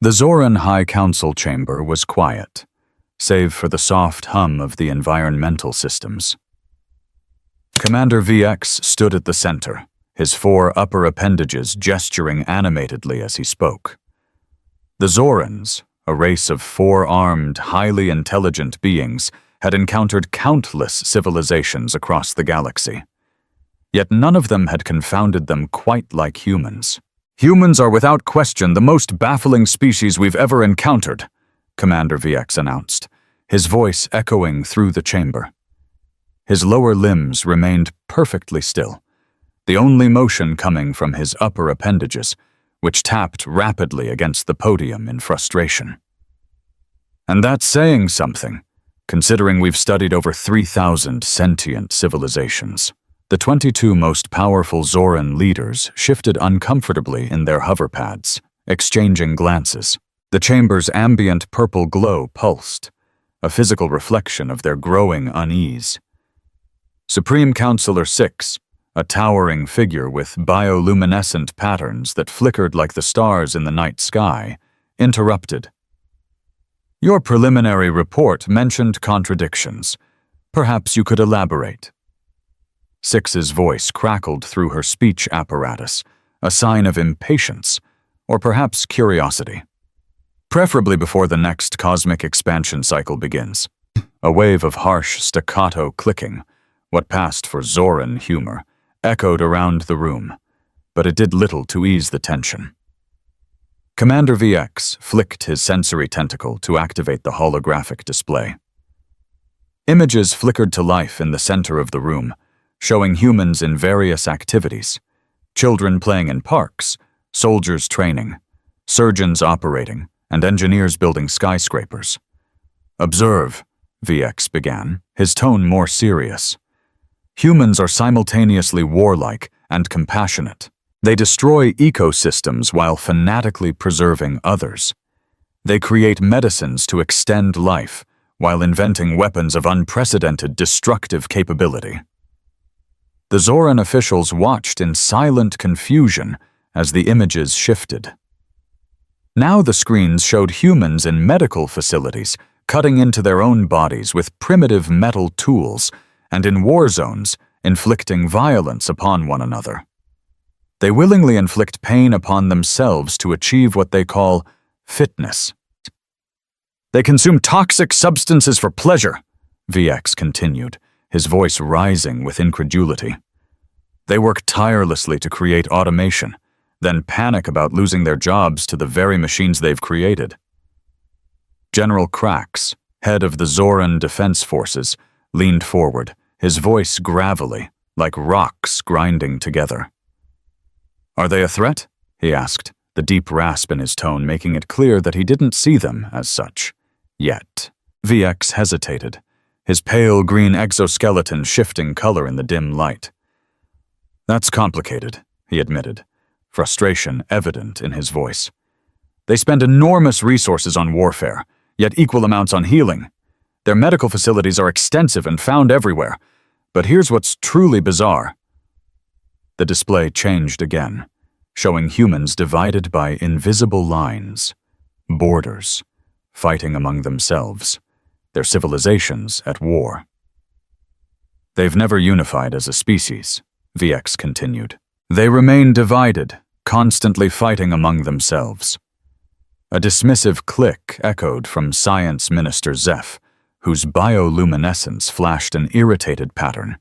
The Zoran High Council chamber was quiet, save for the soft hum of the environmental systems. Commander VX stood at the center, his four upper appendages gesturing animatedly as he spoke. The Zorans, a race of four-armed, highly intelligent beings, had encountered countless civilizations across the galaxy. Yet none of them had confounded them quite like humans. "Humans are without question the most baffling species we've ever encountered," Commander VX announced, his voice echoing through the chamber. His lower limbs remained perfectly still, the only motion coming from his upper appendages, which tapped rapidly against the podium in frustration. And that's saying something, considering we've studied over 3,000 sentient civilizations. The 22 most powerful Zoran leaders shifted uncomfortably in their hover pads, exchanging glances. The chamber's ambient purple glow pulsed, a physical reflection of their growing unease. Supreme Counselor 6, a towering figure with bioluminescent patterns that flickered like the stars in the night sky, interrupted. "Your preliminary report mentioned contradictions. Perhaps you could elaborate." Six's voice crackled through her speech apparatus, a sign of impatience, or perhaps curiosity. "Preferably before the next cosmic expansion cycle begins." A wave of harsh staccato clicking, what passed for Zoran humor, echoed around the room, but it did little to ease the tension. Commander VX flicked his sensory tentacle to activate the holographic display. Images flickered to life in the center of the room, showing humans in various activities: children playing in parks, soldiers training, surgeons operating, and engineers building skyscrapers. "Observe," VX began, his tone more serious. "Humans are simultaneously warlike and compassionate. They destroy ecosystems while fanatically preserving others. They create medicines to extend life while inventing weapons of unprecedented destructive capability." The Zoran officials watched in silent confusion as the images shifted. Now the screens showed humans in medical facilities cutting into their own bodies with primitive metal tools, and in war zones, inflicting violence upon one another. They willingly inflict pain upon themselves to achieve what they call fitness. "They consume toxic substances for pleasure," VX continued, his voice rising with incredulity. "They work tirelessly to create automation, then panic about losing their jobs to the very machines they've created." General Krax, head of the Zoran Defense Forces, leaned forward, his voice gravelly, like rocks grinding together. "Are they a threat?" he asked, the deep rasp in his tone making it clear that he didn't see them as such. Yet. VX hesitated, his pale green exoskeleton shifting color in the dim light. "That's complicated," he admitted, frustration evident in his voice. "They spend enormous resources on warfare, yet equal amounts on healing. Their medical facilities are extensive and found everywhere. But here's what's truly bizarre." The display changed again, showing humans divided by invisible lines, borders, fighting among themselves, their civilizations at war. "They've never unified as a species," VX continued. "They remain divided, constantly fighting among themselves." A dismissive click echoed from Science Minister Zeph, whose bioluminescence flashed an irritated pattern.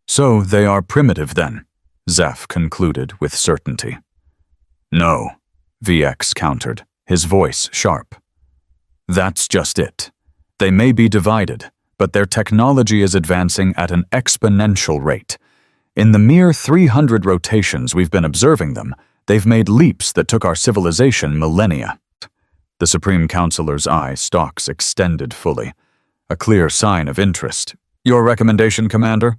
"So they are primitive then," Zeph concluded with certainty. "No," VX countered, his voice sharp. "That's just it. They may be divided, but their technology is advancing at an exponential rate. In the mere 300 rotations we've been observing them, they've made leaps that took our civilization millennia." The Supreme Counselor's eye stalks extended fully, a clear sign of interest. "Your recommendation, Commander?"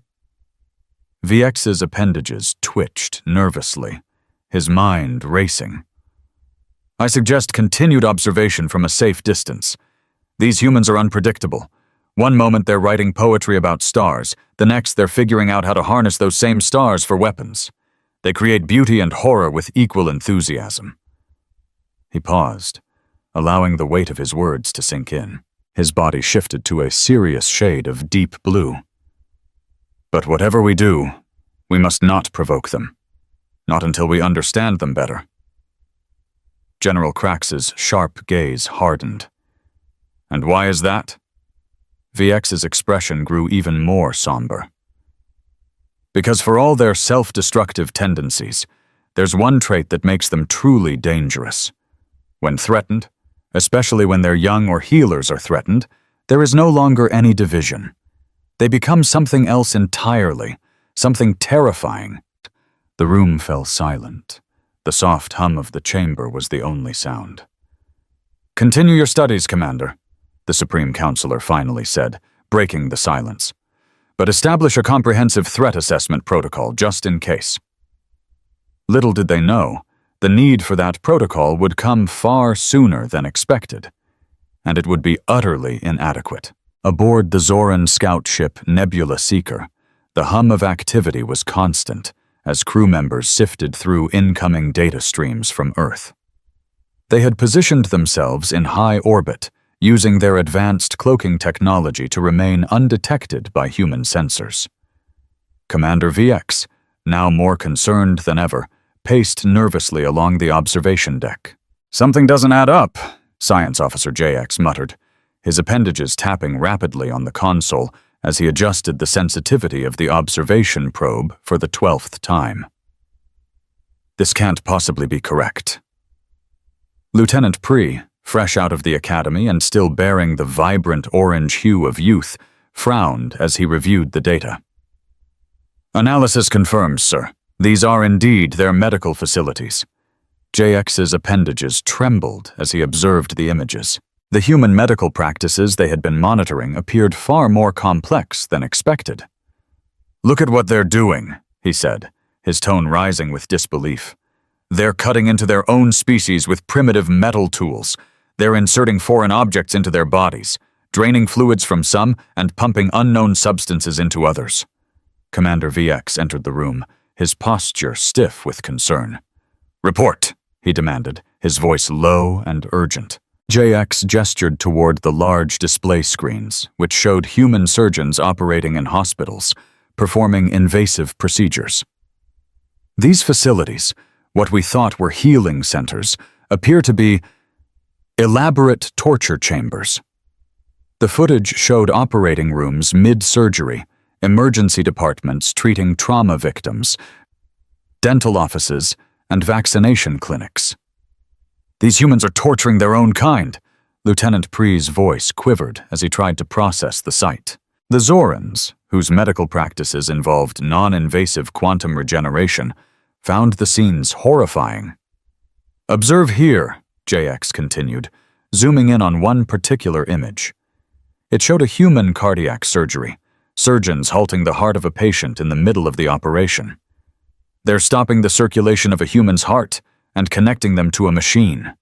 VX's appendages twitched nervously, his mind racing. "I suggest continued observation from a safe distance. These humans are unpredictable. One moment they're writing poetry about stars, the next they're figuring out how to harness those same stars for weapons. They create beauty and horror with equal enthusiasm." He paused, allowing the weight of his words to sink in. His body shifted to a serious shade of deep blue. But whatever we do, we must not provoke them. Not until we understand them better. General Krax's sharp gaze hardened. And why is that? VX's expression grew even more somber. Because for all their self-destructive tendencies, there's one trait that makes them truly dangerous. When threatened, especially when their young or healers are threatened, there is no longer any division. They become something else entirely, something terrifying. The room fell silent. The soft hum of the chamber was the only sound. "Continue your studies, Commander," the Supreme Counselor finally said, breaking the silence. "But establish a comprehensive threat assessment protocol just in case." Little did they know, the need for that protocol would come far sooner than expected, and it would be utterly inadequate. Aboard the Zoran scout ship Nebula Seeker, the hum of activity was constant as crew members sifted through incoming data streams from Earth. They had positioned themselves in high orbit, using their advanced cloaking technology to remain undetected by human sensors. Commander VX, now more concerned than ever, paced nervously along the observation deck. "Something doesn't add up," Science Officer JX muttered, his appendages tapping rapidly on the console as he adjusted the sensitivity of the observation probe for the 12th time. "This can't possibly be correct." Lieutenant Pre, fresh out of the academy and still bearing the vibrant orange hue of youth, frowned as he reviewed the data. "Analysis confirms, sir. These are indeed their medical facilities." JX's appendages trembled as he observed the images. The human medical practices they had been monitoring appeared far more complex than expected. "Look at what they're doing," he said, his tone rising with disbelief. "They're cutting into their own species with primitive metal tools. They're inserting foreign objects into their bodies, draining fluids from some and pumping unknown substances into others." Commander VX entered the room, his posture stiff with concern. "Report," he demanded, his voice low and urgent. JX gestured toward the large display screens, which showed human surgeons operating in hospitals, performing invasive procedures. "These facilities, what we thought were healing centers, appear to be elaborate torture chambers." The footage showed operating rooms mid-surgery, emergency departments treating trauma victims, dental offices, and vaccination clinics. "These humans are torturing their own kind," Lieutenant Pre's voice quivered as he tried to process the sight. The Zorans, whose medical practices involved non-invasive quantum regeneration, found the scenes horrifying. "Observe here," JX continued, zooming in on one particular image. It showed a human cardiac surgery, surgeons halting the heart of a patient in the middle of the operation. "They're stopping the circulation of a human's heart and connecting them to a machine."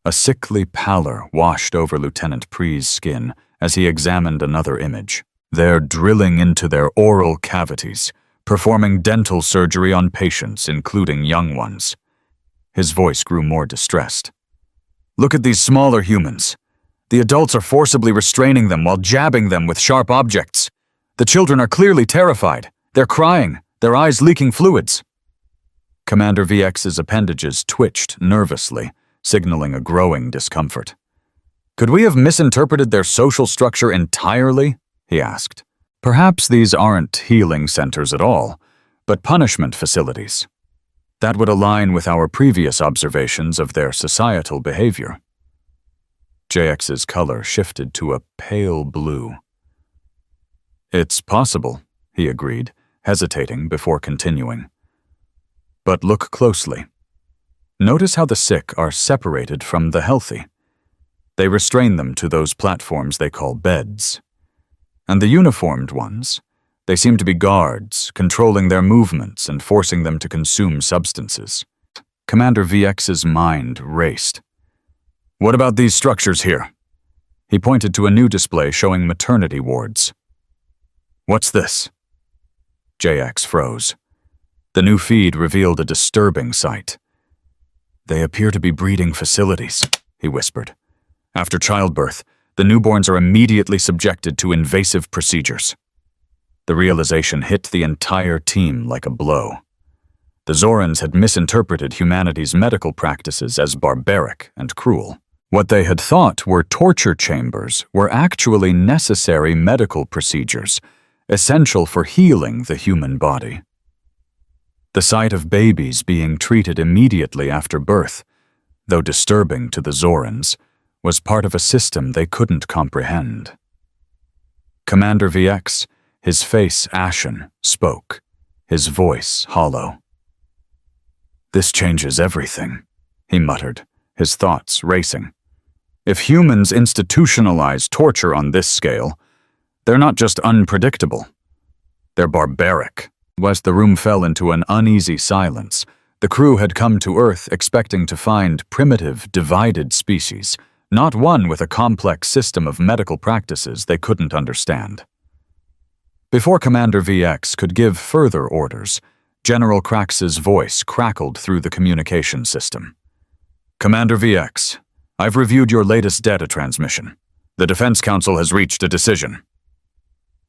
A sickly pallor washed over Lieutenant Pre's skin as he examined another image. "They're drilling into their oral cavities, performing dental surgery on patients, including young ones." His voice grew more distressed. "Look at these smaller humans. The adults are forcibly restraining them while jabbing them with sharp objects. The children are clearly terrified. They're crying, their eyes leaking fluids." Commander VX's appendages twitched nervously, signaling a growing discomfort. "Could we have misinterpreted their social structure entirely?" he asked. "Perhaps these aren't healing centers at all, but punishment facilities. That would align with our previous observations of their societal behavior." JX's color shifted to a pale blue. "It's possible," he agreed, hesitating before continuing. "But look closely. Notice how the sick are separated from the healthy. They restrain them to those platforms they call beds. And the uniformed ones, they seem to be guards, controlling their movements and forcing them to consume substances." Commander VX's mind raced. "What about these structures here?" He pointed to a new display showing maternity wards. "What's this?" JX froze. The new feed revealed a disturbing sight. "They appear to be breeding facilities," he whispered. "After childbirth, the newborns are immediately subjected to invasive procedures." The realization hit the entire team like a blow. The Zorans had misinterpreted humanity's medical practices as barbaric and cruel. What they had thought were torture chambers were actually necessary medical procedures, essential for healing the human body. The sight of babies being treated immediately after birth, though disturbing to the Zorans, was part of a system they couldn't comprehend. Commander VX, his face ashen, spoke, his voice hollow. "This changes everything," he muttered, his thoughts racing. "If humans institutionalize torture on this scale, they're not just unpredictable, they're barbaric." As the room fell into an uneasy silence, the crew had come to Earth expecting to find primitive, divided species, not one with a complex system of medical practices they couldn't understand. Before Commander VX could give further orders, General Krax's voice crackled through the communication system. "Commander VX, I've reviewed your latest data transmission. The Defense Council has reached a decision."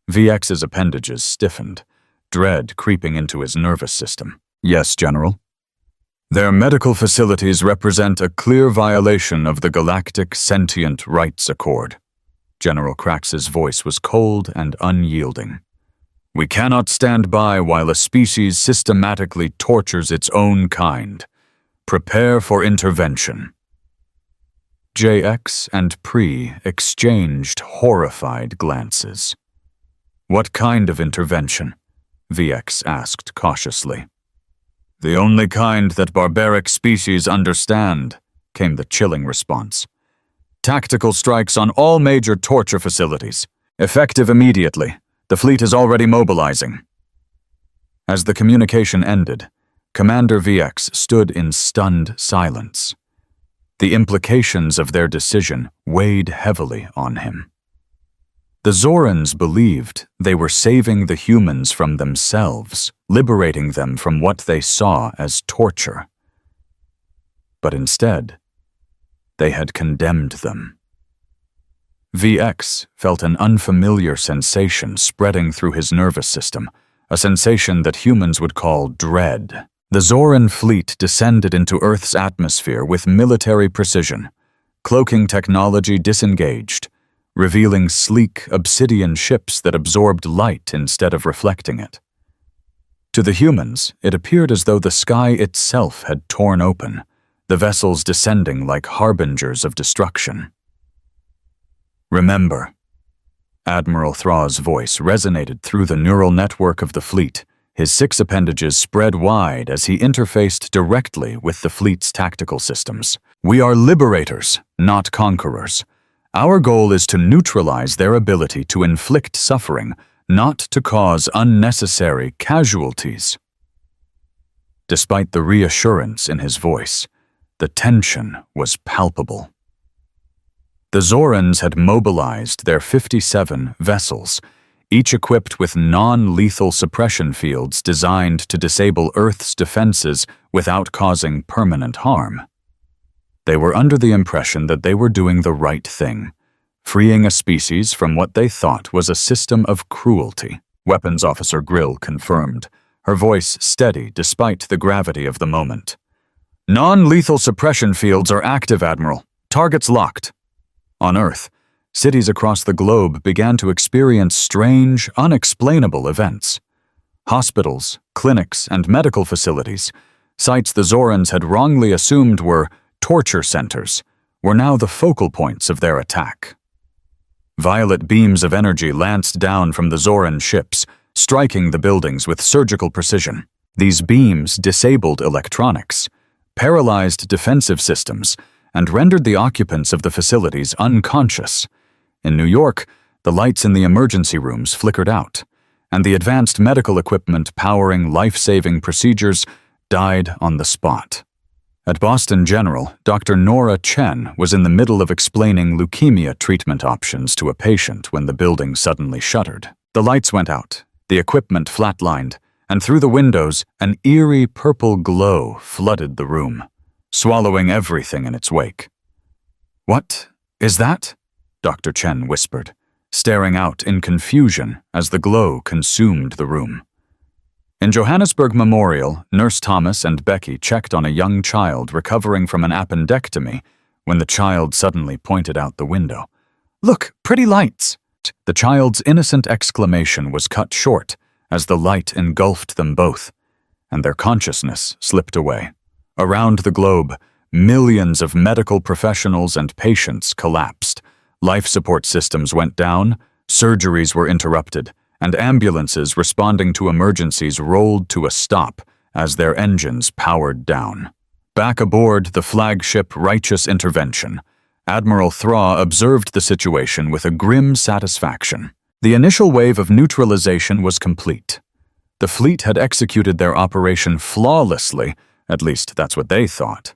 VX's appendages stiffened, dread creeping into his nervous system. "Yes, General." "Their medical facilities represent a clear violation of the Galactic Sentient Rights Accord." General Krax's voice was cold and unyielding. "We cannot stand by while a species systematically tortures its own kind. Prepare for intervention." JX and Pre exchanged horrified glances. "What kind of intervention?" VX asked cautiously. "The only kind that barbaric species understand," came the chilling response. "Tactical strikes on all major torture facilities. Effective immediately. The fleet is already mobilizing." As the communication ended, Commander VX stood in stunned silence. The implications of their decision weighed heavily on him. The Zorans believed they were saving the humans from themselves, liberating them from what they saw as torture. But instead, they had condemned them. VX felt an unfamiliar sensation spreading through his nervous system, a sensation that humans would call dread. The Zoran fleet descended into Earth's atmosphere with military precision, cloaking technology disengaged, revealing sleek obsidian ships that absorbed light instead of reflecting it. To the humans, it appeared as though the sky itself had torn open, the vessels descending like harbingers of destruction. "Remember," Admiral Thraw's voice resonated through the neural network of the fleet, his 6 appendages spread wide as he interfaced directly with the fleet's tactical systems. "We are liberators, not conquerors. Our goal is to neutralize their ability to inflict suffering, not to cause unnecessary casualties." Despite the reassurance in his voice, the tension was palpable. The Zorans had mobilized their 57 vessels, each equipped with non-lethal suppression fields designed to disable Earth's defenses without causing permanent harm. They were under the impression that they were doing the right thing, freeing a species from what they thought was a system of cruelty. Weapons Officer Grill confirmed, her voice steady despite the gravity of the moment. "Non-lethal suppression fields are active, Admiral. Targets locked." On Earth, cities across the globe began to experience strange, unexplainable events. Hospitals, clinics, and medical facilities, sites the Zorans had wrongly assumed were torture centers, were now the focal points of their attack. Violet beams of energy lanced down from the Zoran ships, striking the buildings with surgical precision. These beams disabled electronics, paralyzed defensive systems, and rendered the occupants of the facilities unconscious. In New York, the lights in the emergency rooms flickered out, and the advanced medical equipment powering life-saving procedures died on the spot. At Boston General, Dr. Nora Chen was in the middle of explaining leukemia treatment options to a patient when the building suddenly shuttered. The lights went out, the equipment flatlined, and through the windows, an eerie purple glow flooded the room. swallowing everything in its wake. "What is that?" Dr. Chen whispered, staring out in confusion as the glow consumed the room. In Johannesburg Memorial, Nurse Thomas and Becky checked on a young child recovering from an appendectomy when the child suddenly pointed out the window. "Look, pretty lights!" The child's innocent exclamation was cut short as the light engulfed them both, and their consciousness slipped away. Around the globe, millions of medical professionals and patients collapsed. Life support systems went down, surgeries were interrupted, and ambulances responding to emergencies rolled to a stop as their engines powered down. Back aboard the flagship Righteous Intervention, Admiral Thraw observed the situation with a grim satisfaction. The initial wave of neutralization was complete. The fleet had executed their operation flawlessly, at least that's what they thought.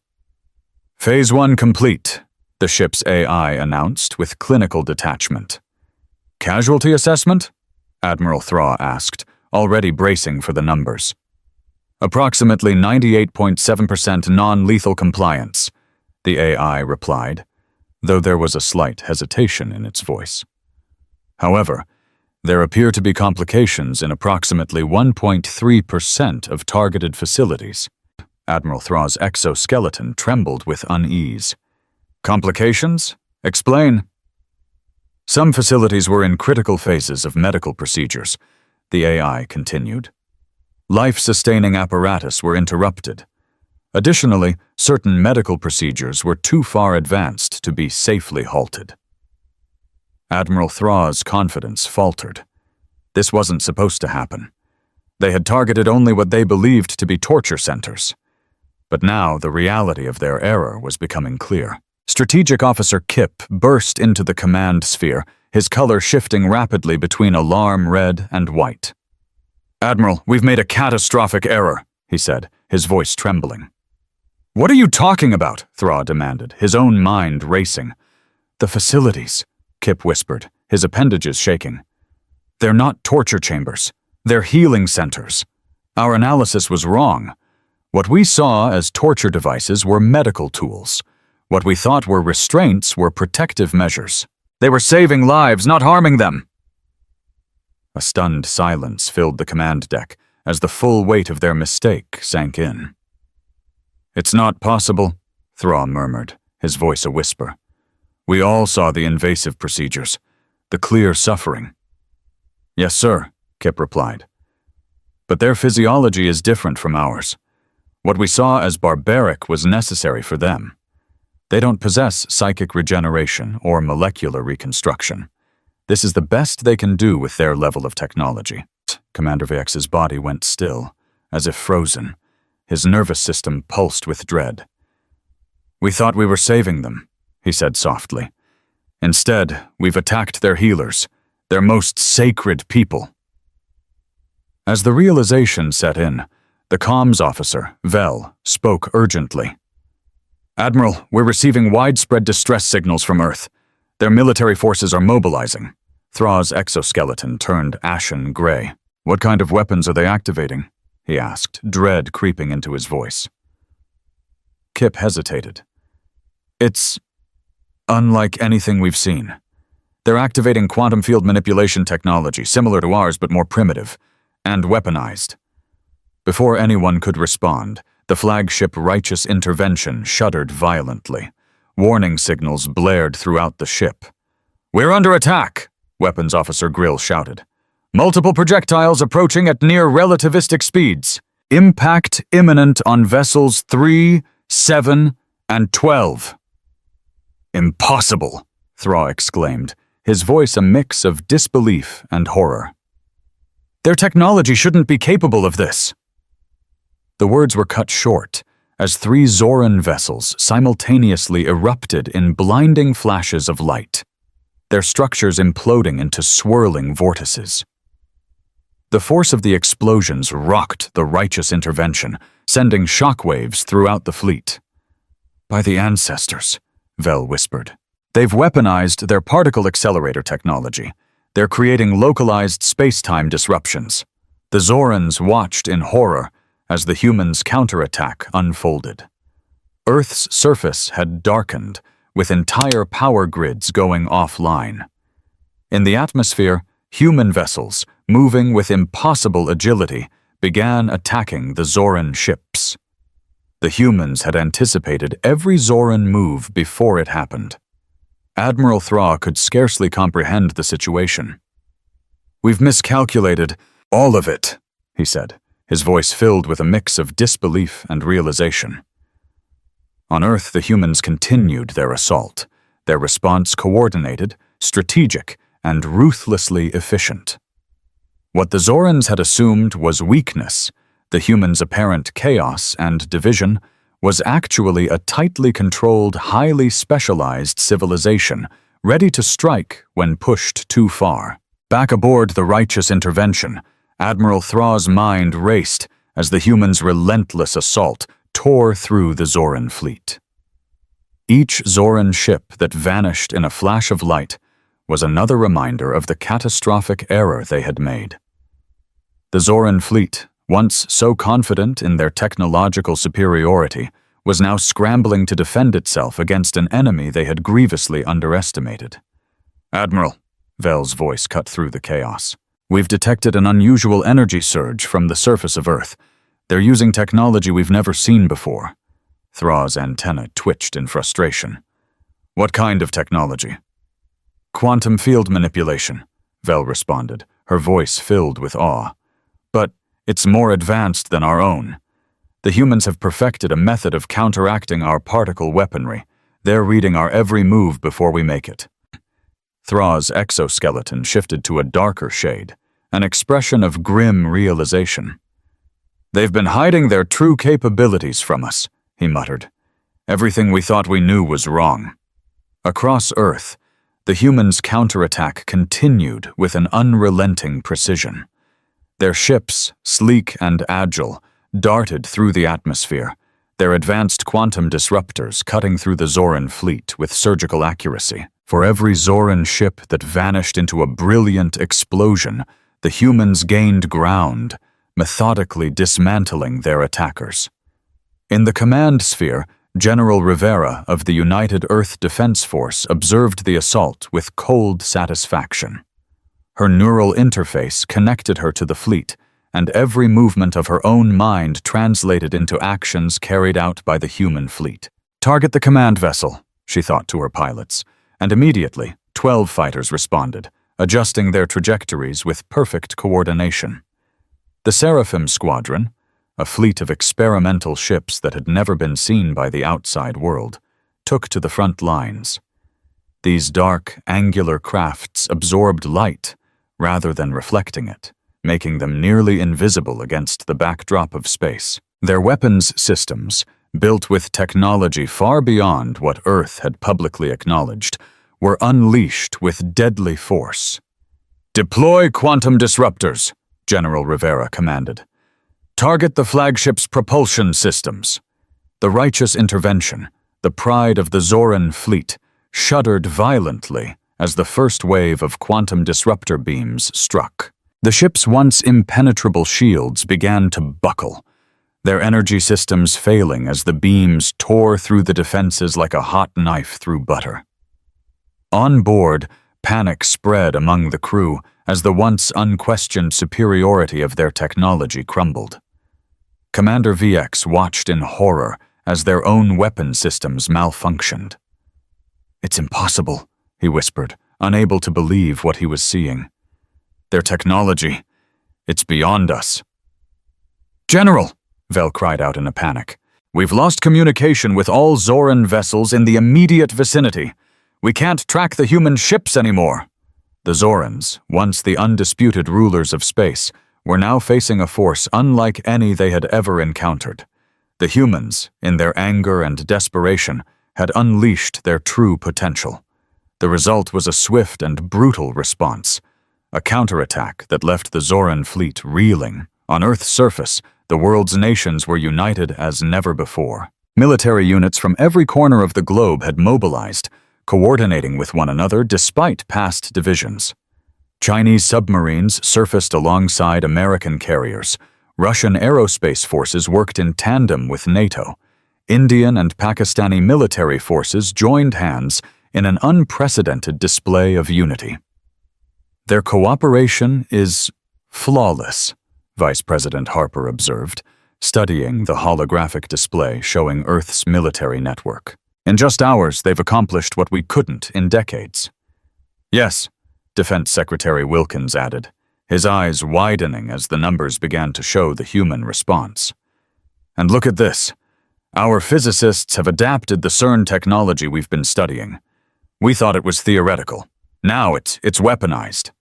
"Phase 1 complete," the ship's AI announced with clinical detachment. "Casualty assessment?" Admiral Thraw asked, already bracing for the numbers. "Approximately 98.7% non-lethal compliance," the AI replied, though there was a slight hesitation in its voice. "However, there appear to be complications in approximately 1.3% of targeted facilities." Admiral Thraw's exoskeleton trembled with unease. "Complications? Explain." "Some facilities were in critical phases of medical procedures," the AI continued. "Life-sustaining apparatus were interrupted. Additionally, certain medical procedures were too far advanced to be safely halted." Admiral Thraw's confidence faltered. This wasn't supposed to happen. They had targeted only what they believed to be torture centers. But now the reality of their error was becoming clear. Strategic Officer Kip burst into the command sphere, his color shifting rapidly between alarm red and white. "Admiral, we've made a catastrophic error," he said, his voice trembling. "What are you talking about?" Thraw demanded, his own mind racing. "The facilities," Kip whispered, his appendages shaking. "They're not torture chambers. They're healing centers. Our analysis was wrong. What we saw as torture devices were medical tools. What we thought were restraints were protective measures. They were saving lives, not harming them." A stunned silence filled the command deck as the full weight of their mistake sank in. "It's not possible," Thraw murmured, his voice a whisper. "We all saw the invasive procedures, the clear suffering." "Yes, sir," Kip replied. "But their physiology is different from ours. What we saw as barbaric was necessary for them. They don't possess psychic regeneration or molecular reconstruction. This is the best they can do with their level of technology." Commander VX's body went still, as if frozen. His nervous system pulsed with dread. "We thought we were saving them," he said softly. "Instead, we've attacked their healers, their most sacred people." As the realization set in, the comms officer, Vel, spoke urgently. "Admiral, we're receiving widespread distress signals from Earth. Their military forces are mobilizing." Thraw's exoskeleton turned ashen gray. "What kind of weapons are they activating?" he asked, dread creeping into his voice. Kip hesitated. "It's unlike anything we've seen. They're activating quantum field manipulation technology, similar to ours but more primitive, and weaponized." Before anyone could respond, the flagship Righteous Intervention shuddered violently. Warning signals blared throughout the ship. "We're under attack!" Weapons Officer Grill shouted. "Multiple projectiles approaching at near relativistic speeds. Impact imminent on vessels 3, 7, and 12. "Impossible!" Thraw exclaimed, his voice a mix of disbelief and horror. "Their technology shouldn't be capable of this." The words were cut short as 3 Zoran vessels simultaneously erupted in blinding flashes of light, their structures imploding into swirling vortices. The force of the explosions rocked the Righteous Intervention, sending shockwaves throughout the fleet. "By the ancestors," Vel whispered. "They've weaponized their particle accelerator technology. They're creating localized space-time disruptions." The Zorans watched in horror as the humans' counterattack unfolded. Earth's surface had darkened, with entire power grids going offline. In the atmosphere, human vessels, moving with impossible agility, began attacking the Zoran ships. The humans had anticipated every Zoran move before it happened. Admiral Thra could scarcely comprehend the situation. "We've miscalculated all of it," he said, his voice filled with a mix of disbelief and realization. On Earth, the humans continued their assault, their response coordinated, strategic, and ruthlessly efficient. What the Zorans had assumed was weakness, the humans' apparent chaos and division, was actually a tightly controlled, highly specialized civilization, ready to strike when pushed too far. Back aboard the righteous intervention, Admiral Thra's mind raced as the humans' relentless assault tore through the Zoran fleet. Each Zoran ship that vanished in a flash of light was another reminder of the catastrophic error they had made. The Zoran fleet, once so confident in their technological superiority, was now scrambling to defend itself against an enemy they had grievously underestimated. "Admiral," Vel's voice cut through the chaos, "we've detected an unusual energy surge from the surface of Earth. They're using technology we've never seen before." Thra's antenna twitched in frustration. "What kind of technology?" "Quantum field manipulation," Vel responded, her voice filled with awe. "But it's more advanced than our own. The humans have perfected a method of counteracting our particle weaponry. They're reading our every move before we make it." Thra's exoskeleton shifted to a darker shade, an expression of grim realization. "They've been hiding their true capabilities from us," he muttered. "Everything we thought we knew was wrong." Across Earth, the humans' counterattack continued with an unrelenting precision. Their ships, sleek and agile, darted through the atmosphere, their advanced quantum disruptors cutting through the Zoran fleet with surgical accuracy. For every Zoran ship that vanished into a brilliant explosion, the humans gained ground, methodically dismantling their attackers. In the command sphere, General Rivera of the United Earth Defense Force observed the assault with cold satisfaction. Her neural interface connected her to the fleet, and every movement of her own mind translated into actions carried out by the human fleet. "Target the command vessel," she thought to her pilots, and immediately 12 fighters responded, adjusting their trajectories with perfect coordination. The Seraphim Squadron, a fleet of experimental ships that had never been seen by the outside world, took to the front lines. These dark, angular crafts absorbed light rather than reflecting it, making them nearly invisible against the backdrop of space. Their weapons systems, built with technology far beyond what Earth had publicly acknowledged, were unleashed with deadly force. "Deploy quantum disruptors," General Rivera commanded. "Target the flagship's propulsion systems." The righteous intervention, the pride of the Zoran fleet, shuddered violently as the first wave of quantum disruptor beams struck. The ship's once impenetrable shields began to buckle, their energy systems failing as the beams tore through the defenses like a hot knife through butter. On board, panic spread among the crew as the once unquestioned superiority of their technology crumbled. Commander VX watched in horror as their own weapon systems malfunctioned. "It's impossible," he whispered, unable to believe what he was seeing. "Their technology, it's beyond us." "General!" Vel cried out in a panic. "We've lost communication with all Zoran vessels in the immediate vicinity. We can't track the human ships anymore." The Zorans, once the undisputed rulers of space, were now facing a force unlike any they had ever encountered. The humans, in their anger and desperation, had unleashed their true potential. The result was a swift and brutal response, a counterattack that left the Zoran fleet reeling. On Earth's surface, the world's nations were united as never before. Military units from every corner of the globe had mobilized, coordinating with one another despite past divisions. Chinese submarines surfaced alongside American carriers. Russian aerospace forces worked in tandem with NATO. Indian and Pakistani military forces joined hands in an unprecedented display of unity. Their cooperation is flawless, Vice President Harper observed, studying the holographic display showing Earth's military network. In just hours, they've accomplished what we couldn't in decades. Yes, Defense Secretary Wilkins added, his eyes widening as the numbers began to show the human response. And look at this. Our physicists have adapted the CERN technology we've been studying. We thought it was theoretical. Now it's weaponized.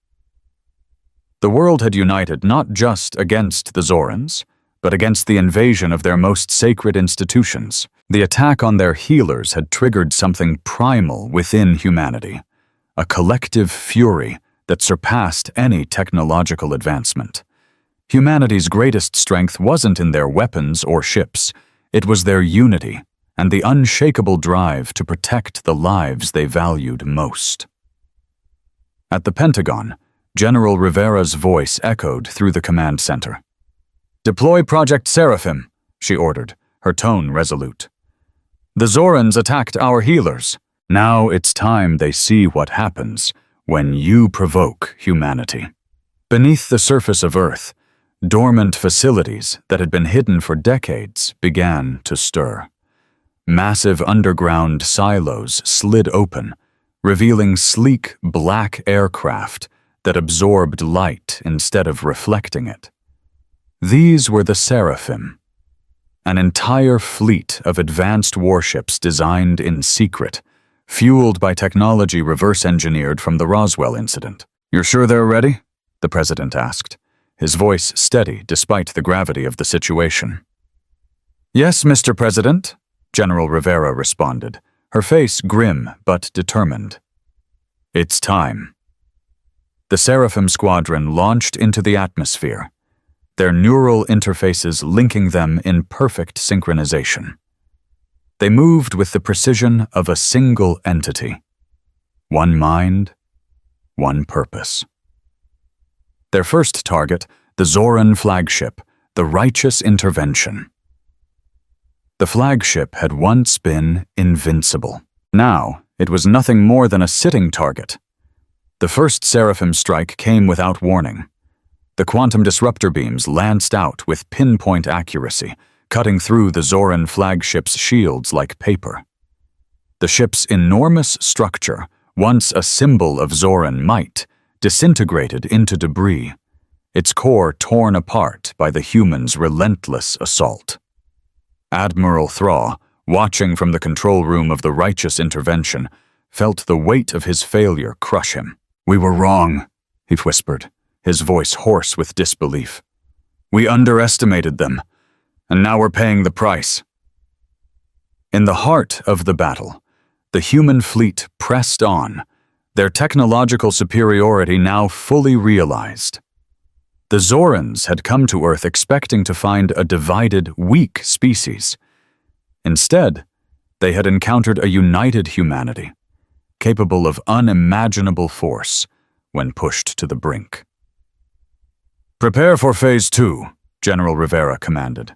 The world had united not just against the Zorans, but against the invasion of their most sacred institutions. The attack on their healers had triggered something primal within humanity, a collective fury that surpassed any technological advancement. Humanity's greatest strength wasn't in their weapons or ships, it was their unity and the unshakable drive to protect the lives they valued most. At the Pentagon, General Rivera's voice echoed through the command center. "Deploy Project Seraphim," she ordered, her tone resolute. "The Zorans attacked our healers. Now it's time they see what happens when you provoke humanity." Beneath the surface of Earth, dormant facilities that had been hidden for decades began to stir. Massive underground silos slid open, revealing sleek black aircraft that absorbed light instead of reflecting it. These were the Seraphim, an entire fleet of advanced warships designed in secret, fueled by technology reverse-engineered from the Roswell incident. "You're sure they're ready?" the president asked, his voice steady despite the gravity of the situation. "Yes, Mr. President," General Rivera responded, her face grim but determined. "It's time." The Seraphim Squadron launched into the atmosphere, their neural interfaces linking them in perfect synchronization. They moved with the precision of a single entity. One mind, one purpose. Their first target, the Zoran flagship, the Righteous Intervention. The flagship had once been invincible. Now, it was nothing more than a sitting target. The first Seraphim strike came without warning. The quantum disruptor beams lanced out with pinpoint accuracy, cutting through the Zoran flagship's shields like paper. The ship's enormous structure, once a symbol of Zoran might, disintegrated into debris, its core torn apart by the humans' relentless assault. Admiral Thraw, watching from the control room of the Righteous Intervention, felt the weight of his failure crush him. "We were wrong," he whispered, his voice hoarse with disbelief. "We underestimated them, and now we're paying the price." In the heart of the battle, the human fleet pressed on, their technological superiority now fully realized. The Zorans had come to Earth expecting to find a divided, weak species. Instead, they had encountered a united humanity, capable of unimaginable force when pushed to the brink. "Prepare for Phase 2, General Rivera commanded.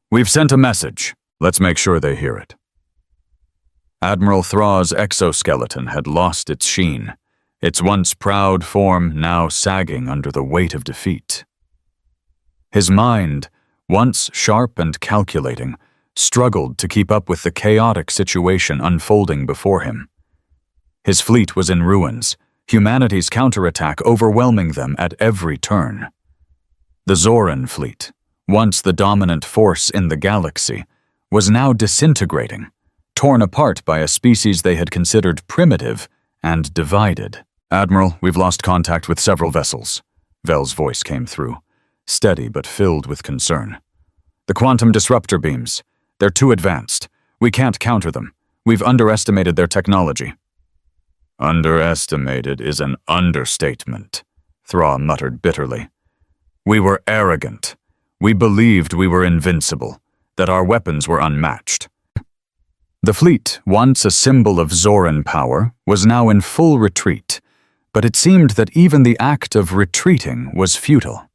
"We've sent a message. Let's make sure they hear it." Admiral Thraw's exoskeleton had lost its sheen, its once proud form now sagging under the weight of defeat. His mind, once sharp and calculating, struggled to keep up with the chaotic situation unfolding before him. His fleet was in ruins, humanity's counterattack overwhelming them at every turn. The Zoran fleet, once the dominant force in the galaxy, was now disintegrating, torn apart by a species they had considered primitive and divided. "Admiral, we've lost contact with several vessels," Vel's voice came through, steady but filled with concern. "The quantum disruptor beams, they're too advanced. We can't counter them. We've underestimated their technology." "Underestimated is an understatement," Thraw muttered bitterly. "We were arrogant. We believed we were invincible, that our weapons were unmatched." The fleet, once a symbol of Zoran power, was now in full retreat, but it seemed that even the act of retreating was futile.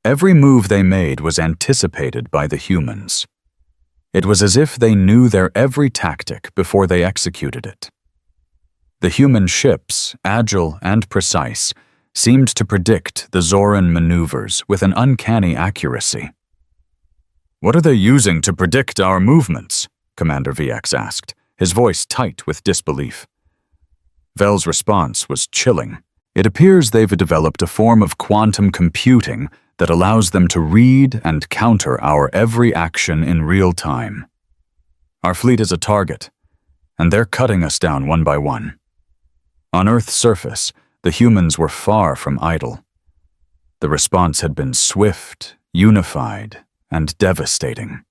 Every move they made was anticipated by the humans. It was as if they knew their every tactic before they executed it. The human ships, agile and precise, seemed to predict the Zoran maneuvers with an uncanny accuracy. "What are they using to predict our movements?" Commander VX asked, his voice tight with disbelief. Vel's response was chilling. "It appears they've developed a form of quantum computing that allows them to read and counter our every action in real time. Our fleet is a target, and they're cutting us down one by one." On Earth's surface, the humans were far from idle. The response had been swift, unified, and devastating.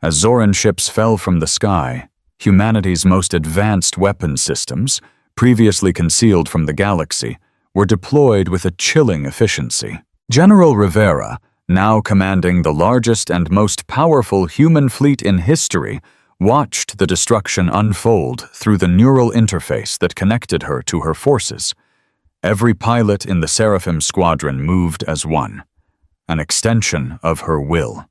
As Zoran ships fell from the sky, humanity's most advanced weapon systems, previously concealed from the galaxy, were deployed with a chilling efficiency. General Rivera, now commanding the largest and most powerful human fleet in history, watched the destruction unfold through the neural interface that connected her to her forces. Every pilot in the Seraphim squadron moved as one, an extension of her will.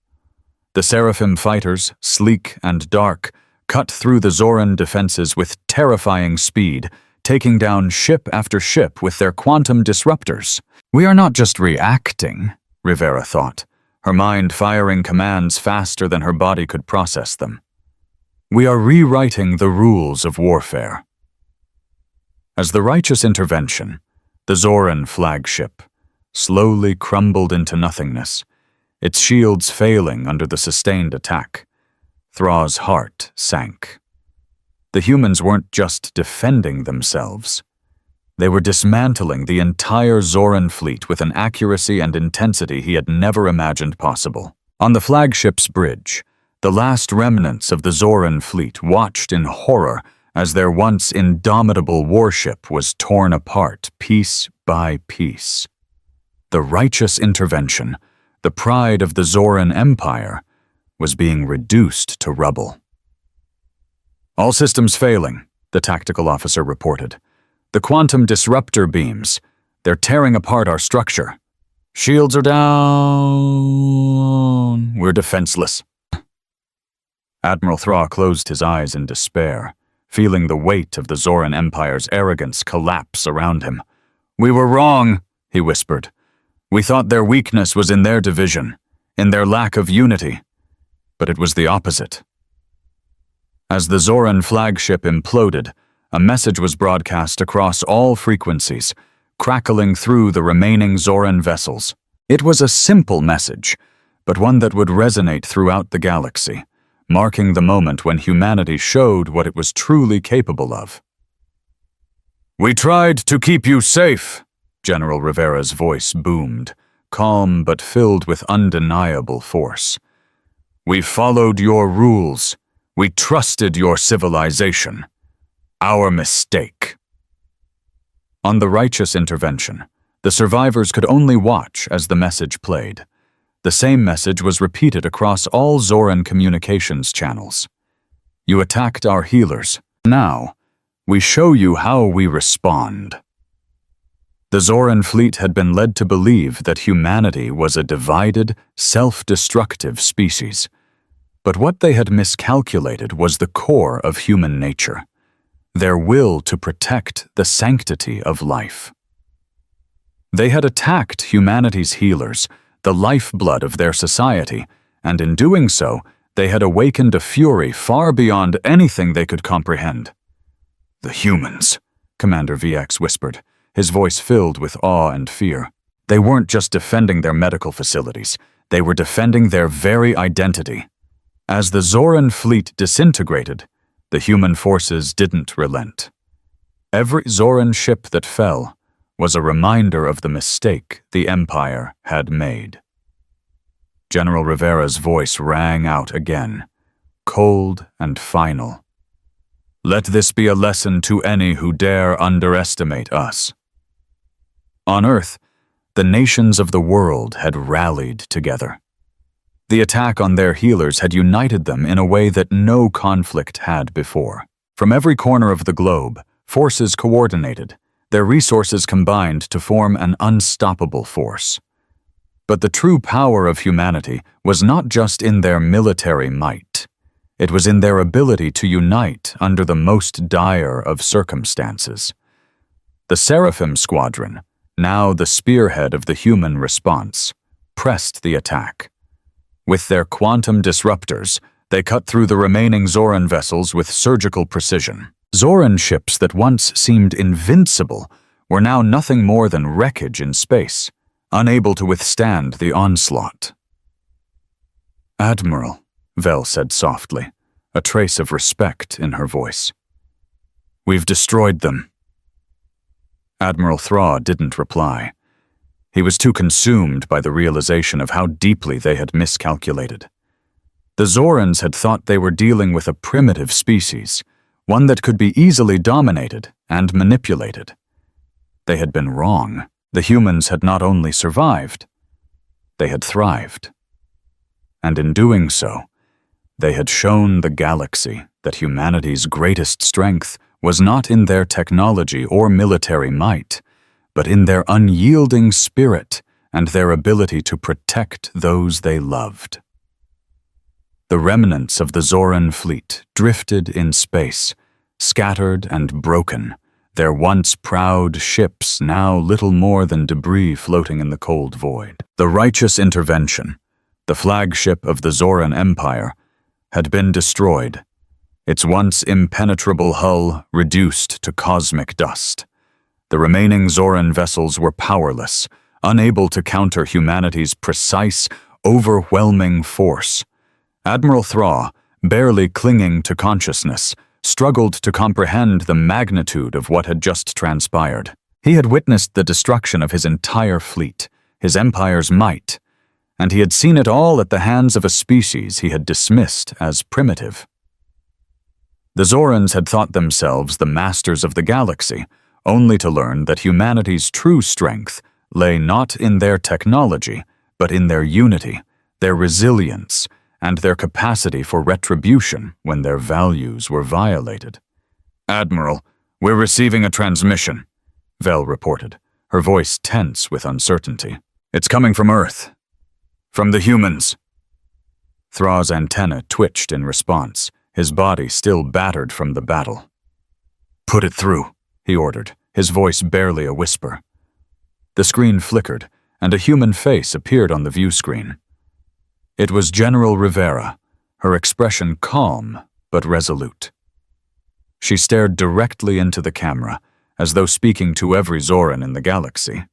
The Seraphim fighters, sleek and dark, cut through the Zoran defenses with terrifying speed, taking down ship after ship with their quantum disruptors. "We are not just reacting," Rivera thought, her mind firing commands faster than her body could process them. "We are rewriting the rules of warfare." As the righteous intervention, the Zoran flagship, slowly crumbled into nothingness, its shields failing under the sustained attack, Thraw's heart sank. The humans weren't just defending themselves. They were dismantling the entire Zoran fleet with an accuracy and intensity he had never imagined possible. On the flagship's bridge, the last remnants of the Zoran fleet watched in horror as their once indomitable warship was torn apart piece by piece. The righteous intervention, the pride of the Zoran Empire, was being reduced to rubble. "All systems failing," the tactical officer reported. "The quantum disruptor beams, they're tearing apart our structure. Shields are down. We're defenseless." Admiral Thraw closed his eyes in despair, feeling the weight of the Zoran Empire's arrogance collapse around him. "We were wrong," he whispered. "We thought their weakness was in their division, in their lack of unity. But it was the opposite." As the Zoran flagship imploded, a message was broadcast across all frequencies, crackling through the remaining Zoran vessels. It was a simple message, but one that would resonate throughout the galaxy, marking the moment when humanity showed what it was truly capable of. "We tried to keep you safe," General Rivera's voice boomed, calm but filled with undeniable force. "We followed your rules. We trusted your civilization. Our mistake." On the righteous intervention, the survivors could only watch as the message played. The same message was repeated across all Zoran communications channels. "You attacked our healers. Now, we show you how we respond." The Zoran fleet had been led to believe that humanity was a divided, self-destructive species. But what they had miscalculated was the core of human nature, their will to protect the sanctity of life. They had attacked humanity's healers, the lifeblood of their society, and in doing so, they had awakened a fury far beyond anything they could comprehend. "The humans," Commander VX whispered, his voice filled with awe and fear. They weren't just defending their medical facilities, they were defending their very identity. As the Zoran fleet disintegrated, the human forces didn't relent. Every Zoran ship that fell was a reminder of the mistake the Empire had made. General Rivera's voice rang out again, cold and final. "Let this be a lesson to any who dare underestimate us." On Earth, the nations of the world had rallied together. The attack on their healers had united them in a way that no conflict had before. From every corner of the globe, forces coordinated, their resources combined to form an unstoppable force. But the true power of humanity was not just in their military might. It was in their ability to unite under the most dire of circumstances. The Seraphim Squadron, now the spearhead of the human response, pressed the attack. With their quantum disruptors, they cut through the remaining Zoran vessels with surgical precision. Zoran ships that once seemed invincible were now nothing more than wreckage in space, unable to withstand the onslaught. "Admiral," Vel said softly, a trace of respect in her voice. "We've destroyed them." Admiral Thraw didn't reply. He was too consumed by the realization of how deeply they had miscalculated. The Zorans had thought they were dealing with a primitive species, one that could be easily dominated and manipulated. They had been wrong. The humans had not only survived, they had thrived. And in doing so, they had shown the galaxy that humanity's greatest strength was not in their technology or military might, but in their unyielding spirit and their ability to protect those they loved. The remnants of the Zoran fleet drifted in space, scattered and broken, their once proud ships now little more than debris floating in the cold void. The righteous intervention, the flagship of the Zoran Empire, had been destroyed, its once impenetrable hull reduced to cosmic dust. The remaining Zoran vessels were powerless, unable to counter humanity's precise, overwhelming force. Admiral Thraw, barely clinging to consciousness, struggled to comprehend the magnitude of what had just transpired. He had witnessed the destruction of his entire fleet, his empire's might, and he had seen it all at the hands of a species he had dismissed as primitive. The Zorans had thought themselves the masters of the galaxy, only to learn that humanity's true strength lay not in their technology, but in their unity, their resilience, and their capacity for retribution when their values were violated. "Admiral, we're receiving a transmission," Vel reported, her voice tense with uncertainty. "It's coming from Earth. From the humans." Thraw's antenna twitched in response, his body still battered from the battle. "Put it through," he ordered, his voice barely a whisper. The screen flickered, and a human face appeared on the view screen. It was General Rivera, her expression calm but resolute. She stared directly into the camera, as though speaking to every Zoran in the galaxy.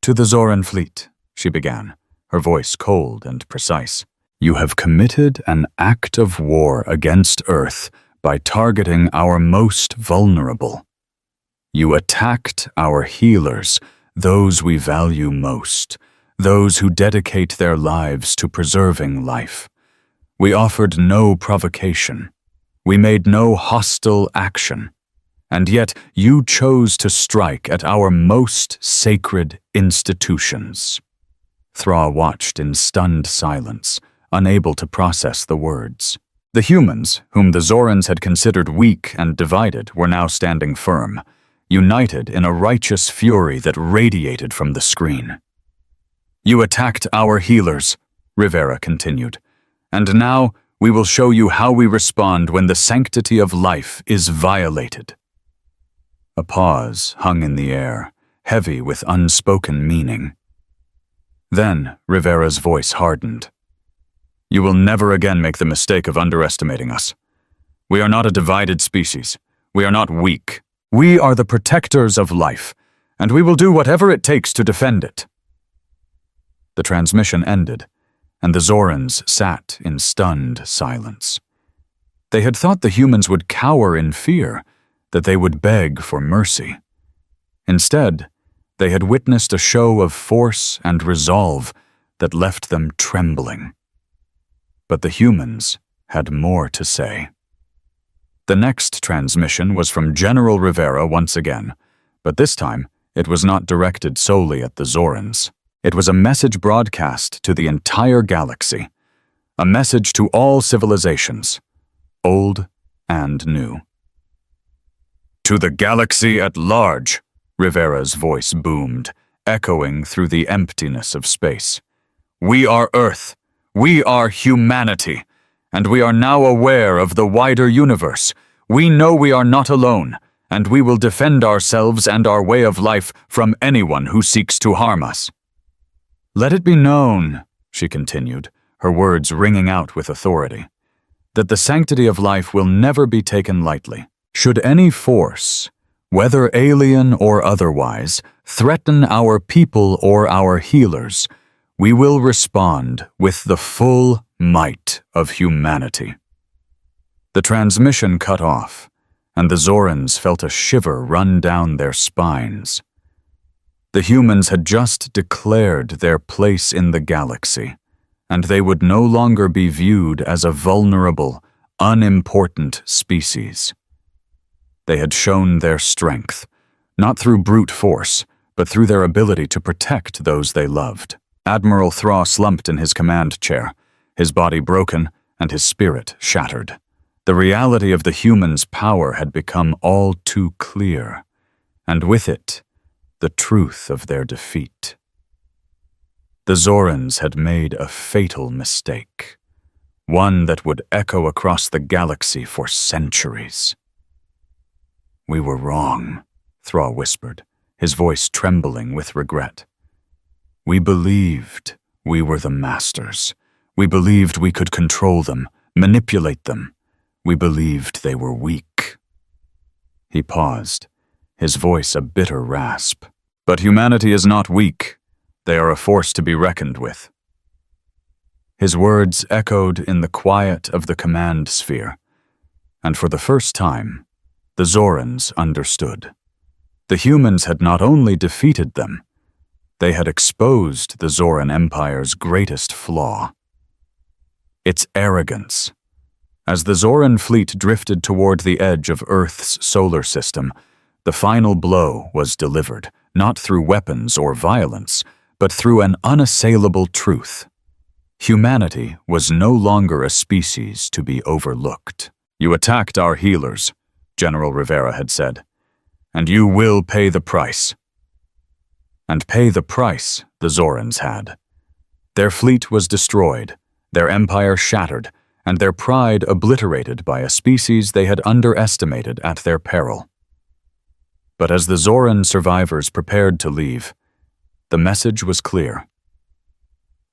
"To the Zoran fleet," she began, her voice cold and precise. "You have committed an act of war against Earth by targeting our most vulnerable. You attacked our healers, those we value most, those who dedicate their lives to preserving life. We offered no provocation. We made no hostile action. And yet you chose to strike at our most sacred institutions." Thraw watched in stunned silence, unable to process the words. The humans, whom the Zorans had considered weak and divided, were now standing firm, united in a righteous fury that radiated from the screen. "You attacked our healers," Rivera continued, "and now we will show you how we respond when the sanctity of life is violated." A pause hung in the air, heavy with unspoken meaning. Then Rivera's voice hardened. "You will never again make the mistake of underestimating us. We are not a divided species. We are not weak. We are the protectors of life, and we will do whatever it takes to defend it." The transmission ended, and the Zorans sat in stunned silence. They had thought the humans would cower in fear, that they would beg for mercy. Instead, they had witnessed a show of force and resolve that left them trembling. But the humans had more to say. The next transmission was from General Rivera once again, but this time it was not directed solely at the Zorans. It was a message broadcast to the entire galaxy, a message to all civilizations, old and new. "To the galaxy at large," Rivera's voice boomed, echoing through the emptiness of space. "We are Earth. We are humanity. and we are now aware of the wider universe. We know we are not alone, and we will defend ourselves and our way of life from anyone who seeks to harm us. Let it be known, she continued, her words ringing out with authority, that the sanctity of life will never be taken lightly. Should any force, whether alien or otherwise, threaten our people or our healers, we will respond with the full might of humanity. The transmission cut off, and the Zorans felt a shiver run down their spines. The humans had just declared their place in the galaxy, and they would no longer be viewed as a vulnerable, unimportant species. They had shown their strength, not through brute force, but through their ability to protect those they loved. Admiral Thraw slumped in his command chair, his body broken and his spirit shattered. The reality of the humans' power had become all too clear, and with it, the truth of their defeat. The Zorans had made a fatal mistake, one that would echo across the galaxy for centuries. "We were wrong," Thraw whispered, his voice trembling with regret. "We believed we were the masters. We believed we could control them, manipulate them. We believed they were weak." He paused, his voice a bitter rasp. "But humanity is not weak. They are a force to be reckoned with." His words echoed in the quiet of the command sphere, and for the first time, the Zorans understood. The humans had not only defeated them, they had exposed the Zoran Empire's greatest flaw: its arrogance. As the Zoran fleet drifted toward the edge of Earth's solar system, the final blow was delivered, not through weapons or violence, but through an unassailable truth. Humanity was no longer a species to be overlooked. "You attacked our healers," General Rivera had said, "and you will pay the price." And pay the price the Zorans had. Their fleet was destroyed, their empire shattered, and their pride obliterated by a species they had underestimated at their peril. But as the Zoran survivors prepared to leave, the message was clear.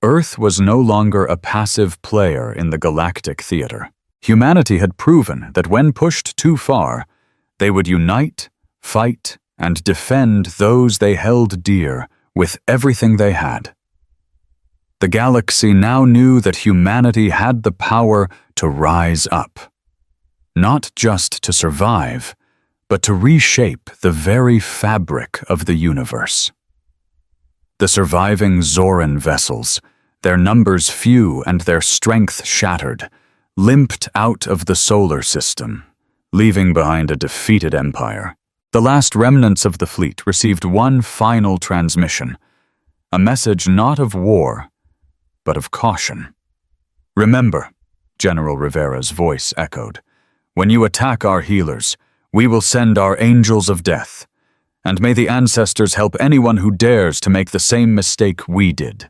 Earth was no longer a passive player in the galactic theater. Humanity had proven that when pushed too far, they would unite, fight, and defend those they held dear with everything they had. The galaxy now knew that humanity had the power to rise up, not just to survive, but to reshape the very fabric of the universe. The surviving Zoran vessels, their numbers few and their strength shattered, limped out of the solar system, leaving behind a defeated empire. The last remnants of the fleet received one final transmission, a message not of war, but of caution. "Remember," General Rivera's voice echoed, "when you attack our healers, we will send our angels of death, and may the ancestors help anyone who dares to make the same mistake we did."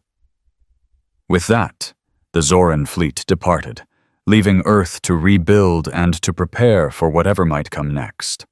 With that, the Zoran fleet departed, leaving Earth to rebuild and to prepare for whatever might come next.